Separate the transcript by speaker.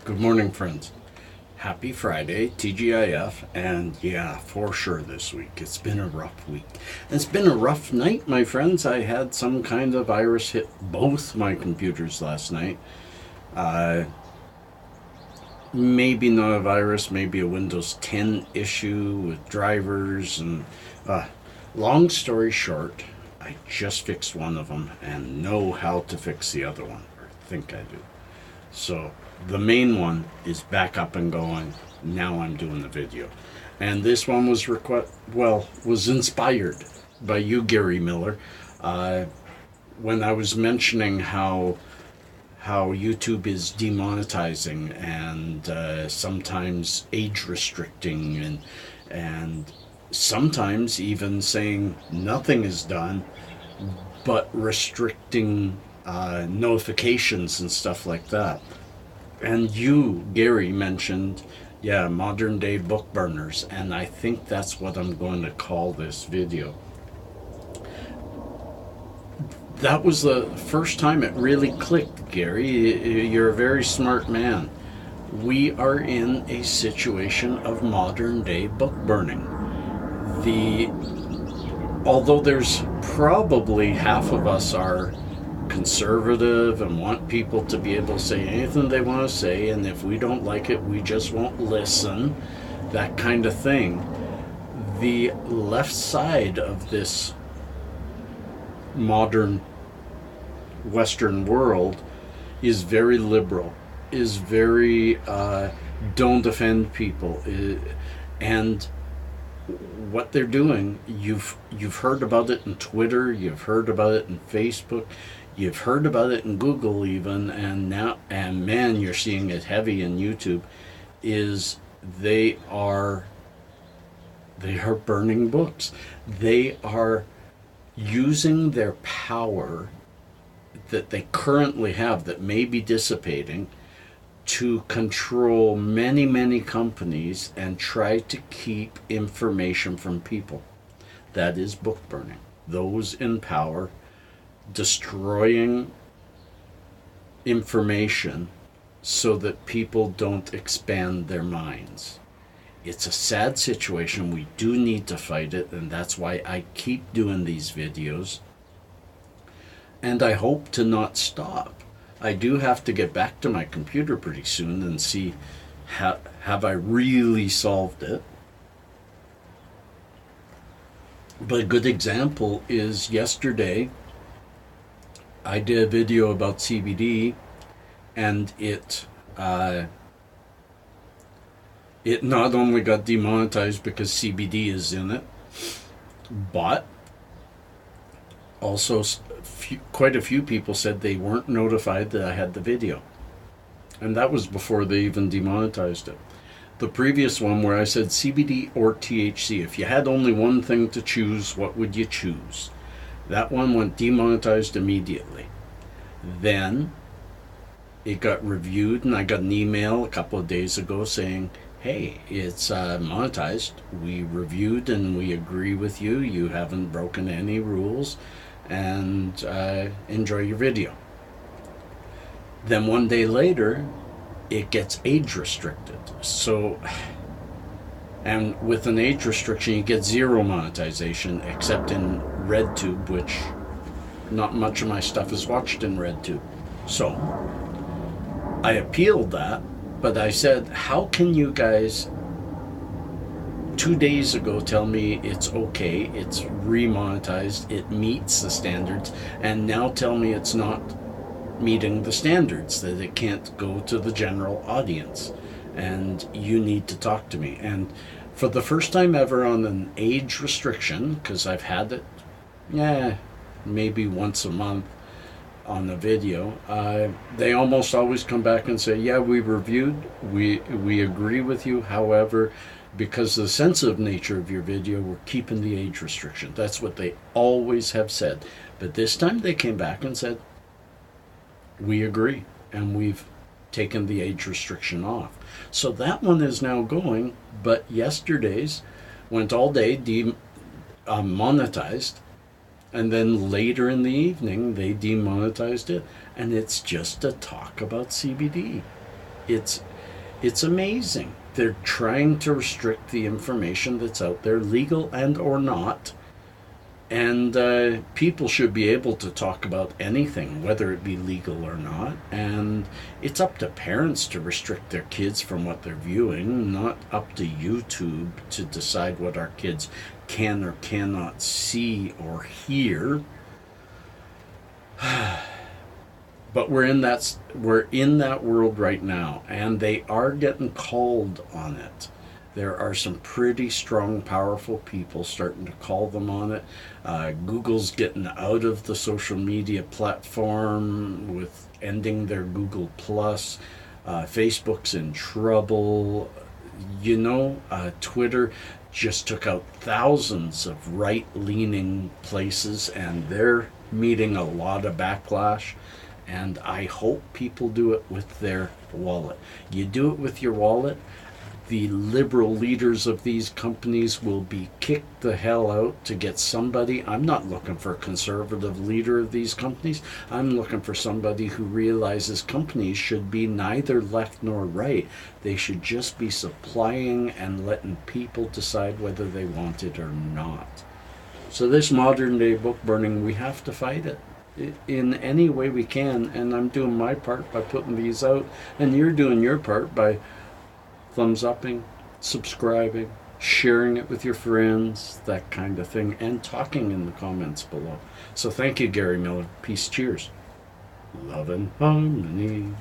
Speaker 1: Good morning, friends. Happy Friday, TGIF, and yeah, for sure this week. It's been a rough week. It's been a rough night, my friends. I had some kind of virus hit both my computers last night. Uh, Maybe not a virus, maybe a Windows 10 issue with drivers, and uh, long story short, I just fixed one of them and know how to fix the other one, or think I do. So the main one is back up and going. Now I'm doing the video, and this one was inspired by you, Gary Miller, uh, when I was mentioning how YouTube is demonetizing and sometimes age restricting and sometimes even saying nothing is done, but restricting notifications and stuff like that. And you, Gary, mentioned, yeah, modern day book burners, and I think that's what I'm going to call this video. That was the first time it really clicked, Gary. You're a very smart man. We are in a situation of modern day book burning. Although there's probably half of us are conservative and want people to be able to say anything they want to say, and if we don't like it, we just won't listen, that kind of thing. The left side of this modern Western world is very liberal, is very don't offend people, and what they're doing, you've heard about it in Twitter, you've heard about it in Facebook, you've heard about it in Google even, and man, you're seeing it heavy in YouTube, is they are burning books. They are using their power that they currently have, that may be dissipating, to control many, many companies and try to keep information from people. That is book burning. Those in power destroying information so that people don't expand their minds. It's a sad situation. We do need to fight it, and that's why I keep doing these videos. And I hope to not stop. I do have to get back to my computer pretty soon and see have I really solved it. But a good example is yesterday I did a video about CBD, and it not only got demonetized because CBD is in it, but also quite a few people said they weren't notified that I had the video. And that was before they even demonetized it. The previous one where I said CBD or THC, if you had only one thing to choose, what would you choose? That one went demonetized immediately. Then it got reviewed, and I got an email a couple of days ago saying, hey, it's monetized. We reviewed and we agree with you. You haven't broken any rules, and enjoy your video. Then one day later, it gets age restricted. So, and with an age restriction, you get zero monetization, except in RedTube, which not much of my stuff is watched in RedTube. So, I appealed that, but I said, how can you guys 2 days ago tell me it's okay, it's remonetized, it meets the standards, and now tell me it's not meeting the standards, that it can't go to the general audience, and you need to talk to me. And for the first time ever on an age restriction, because I've had it, maybe once a month on a video, they almost always come back and say, yeah, we reviewed, we agree with you, however, because of the sensitive nature of your video, we're keeping the age restriction. That's what they always have said. But this time they came back and said, we agree, and we've taken the age restriction off. So that one is now going, but yesterday's went all day monetized, and then later in the evening they demonetized it, and it's just a talk about CBD. It's amazing. They're trying to restrict the information that's out there, legal and or not. And people should be able to talk about anything, whether it be legal or not. And it's up to parents to restrict their kids from what they're viewing, not up to YouTube to decide what our kids can or cannot see or hear. But we're in that world right now, and they are getting called on it. There are some pretty strong, powerful people starting to call them on it. Google's getting out of the social media platform with ending their Google Plus. Facebook's in trouble. Twitter just took out thousands of right-leaning places, and they're meeting a lot of backlash. And I hope people do it with their wallet. You do it with your wallet, the liberal leaders of these companies will be kicked the hell out to get somebody. I'm not looking for a conservative leader of these companies. I'm looking for somebody who realizes companies should be neither left nor right. They should just be supplying and letting people decide whether they want it or not. So this modern day book burning, we have to fight it in any way we can, and I'm doing my part by putting these out, and you're doing your part by thumbs upping, subscribing, sharing it with your friends, that kind of thing, and talking in the comments below. So thank you, Gary Miller. Peace, cheers. Love and harmony.